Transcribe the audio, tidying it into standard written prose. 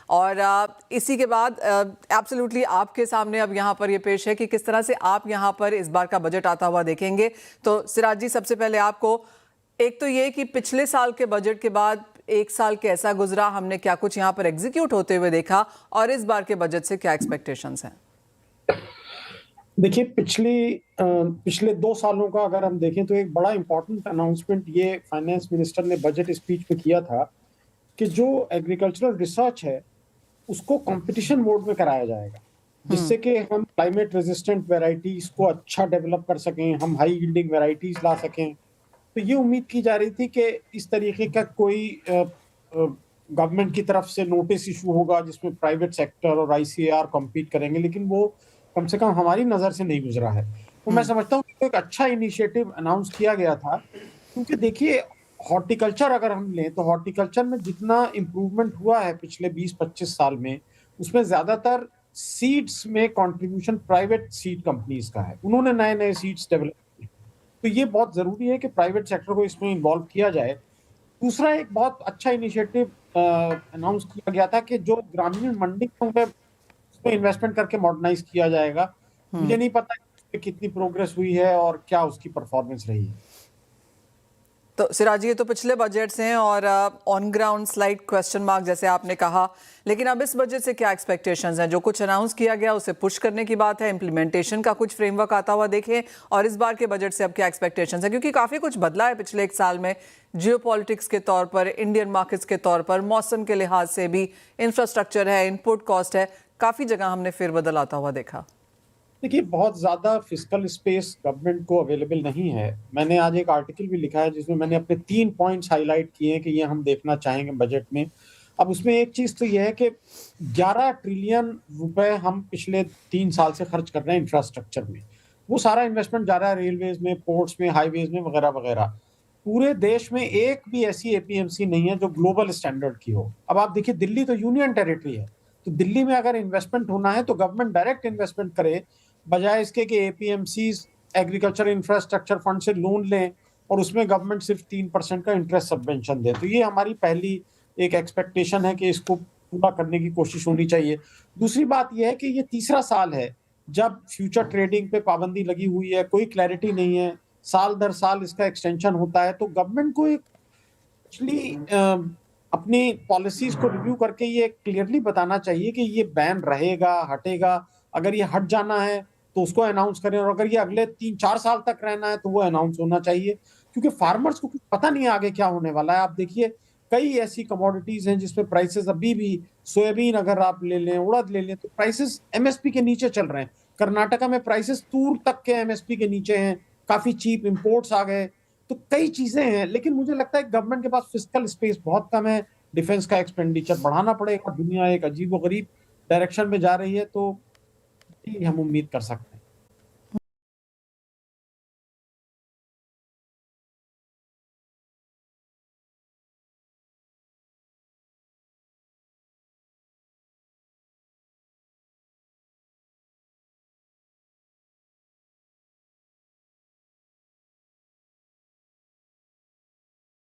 और इसी के बाद एब्सोल्युटली आपके सामने अब यहाँ पर ये पेश है कि किस तरह से आप यहाँ पर इस बार का बजट आता हुआ देखेंगे। तो सिराज जी, सबसे पहले आपको एक तो ये कि पिछले साल के बजट के बाद एक साल कैसा गुजरा, हमने क्या कुछ यहाँ पर एग्जीक्यूट होते हुए देखा, और इस बार के बजट से क्या एक्सपेक्टेशंस हैं? देखिए, पिछले 2 सालों का अगर हम देखें तो एक बड़ा इंपॉर्टेंट अनाउंसमेंट ये फाइनेंस मिनिस्टर ने बजट स्पीच में किया था कि जो एग्रीकल्चरल रिसर्च है उसको कंपटीशन मोड में कराया जाएगा, जिससे कि हम क्लाइमेट रेजिस्टेंट वेराइटीज को अच्छा डेवलप कर सकें, हम हाई यील्डिंग वेराइटीज ला सकें। तो ये उम्मीद की जा रही थी कि इस तरीके का कोई गवर्नमेंट की तरफ से नोटिस इशू होगा जिसमें प्राइवेट सेक्टर और आईसीएआर कम्पीट करेंगे, लेकिन वो कम से कम हमारी नजर से नहीं गुजरा है। तो मैं समझता हूँ कि एक अच्छा इनिशिएटिव अनाउंस किया गया था, क्योंकि देखिए हॉर्टिकल्चर अगर हम लें तो हॉर्टिकल्चर में जितना इम्प्रूवमेंट हुआ है पिछले 20-25 साल में, उसमें ज्यादातर सीड्स में कंट्रीब्यूशन प्राइवेट सीड कंपनीज का है। उन्होंने नए नए सीड्स डेवलप किए, तो ये बहुत जरूरी है कि प्राइवेट सेक्टर को इसमें इन्वॉल्व किया जाए। दूसरा एक बहुत अच्छा इनिशिएटिव अनाउंस किया गया था कि जो ग्रामीण मंडी होंगे उसमें इन्वेस्टमेंट करके मॉडर्नाइज किया जाएगा। मुझे नहीं पता कि कितनी प्रोग्रेस हुई है और क्या उसकी परफॉर्मेंस रही है। तो सिराज, ये तो पिछले बजट्स हैं और on ground slide question mark जैसे आपने कहा, लेकिन अब इस बजट से क्या एक्सपेक्टेशंस हैं? जो कुछ अनाउंस किया गया उसे पुश करने की बात है, इम्प्लीमेंटेशन का कुछ फ्रेमवर्क आता हुआ देखें, और इस बार के बजट से अब क्या एक्सपेक्टेशंस है? क्योंकि काफ़ी कुछ बदला है पिछले एक साल में, जियोपॉलिटिक्स के तौर पर, इंडियन मार्केट्स के तौर पर, मौसम के लिहाज से भी, इंफ्रास्ट्रक्चर है, इनपुट कॉस्ट है, काफ़ी जगह हमने फेरबदल आता हुआ देखा। देखिए, बहुत ज्यादा फिस्कल स्पेस गवर्नमेंट को अवेलेबल नहीं है। मैंने आज एक आर्टिकल भी लिखा है जिसमें मैंने अपने 3 पॉइंट्स हाईलाइट किए हैं कि ये हम देखना चाहेंगे बजट में। अब उसमें एक चीज तो ये है कि 11 ट्रिलियन रुपए हम पिछले 3 साल से खर्च कर रहे हैं इंफ्रास्ट्रक्चर में। वो सारा इन्वेस्टमेंट जा रहा है रेलवेज में, पोर्ट्स में, हाईवेज में, वगैरह वगैरह। पूरे देश में एक भी ऐसी एपीएमसी नहीं है जो ग्लोबल स्टैंडर्ड की हो। अब आप देखिए, दिल्ली तो यूनियन टेरिटरी है, तो दिल्ली में अगर इन्वेस्टमेंट होना है तो गवर्नमेंट डायरेक्ट इन्वेस्टमेंट करे, बजाय इसके कि एपीएमसीज एग्रीकल्चर इंफ्रास्ट्रक्चर फंड से लोन लें और उसमें गवर्नमेंट सिर्फ 3% का इंटरेस्ट सबवेंशन दे। तो ये हमारी पहली एक एक्सपेक्टेशन है कि इसको पूरा करने की कोशिश होनी चाहिए। दूसरी बात यह है कि ये तीसरा साल है जब फ्यूचर ट्रेडिंग पे पाबंदी लगी हुई है, कोई क्लैरिटी नहीं है, साल दर साल इसका एक्सटेंशन होता है। तो गवर्नमेंट को एक एक्चुअली अपनी पॉलिसीज को रिव्यू करके ये क्लियरली बताना चाहिए कि ये बैन रहेगा, हटेगा। अगर ये हट जाना है तो उसको अनाउंस करें, और अगर ये अगले 3-4 साल तक रहना है तो वो अनाउंस होना चाहिए, क्योंकि फार्मर्स को कुछ पता नहीं है आगे क्या होने वाला है। आप देखिए, कई ऐसी कमोडिटीज हैं जिसमें प्राइसेस अभी भी, सोयाबीन अगर आप ले लें, उड़द ले लें, तो प्राइसेस एमएसपी के नीचे चल रहे हैं। कर्नाटका में प्राइसेस तूर तक के एमएसपी के नीचे हैं, काफी चीप इंपोर्ट्स आ गए। तो कई चीजें हैं, लेकिन मुझे लगता है गवर्नमेंट के पास फिस्कल स्पेस बहुत कम है। डिफेंस का एक्सपेंडिचर बढ़ाना पड़ेगा। दुनिया एक अजीबोगरीब डायरेक्शन में जा रही है, तो हम उम्मीद कर सकते हैं।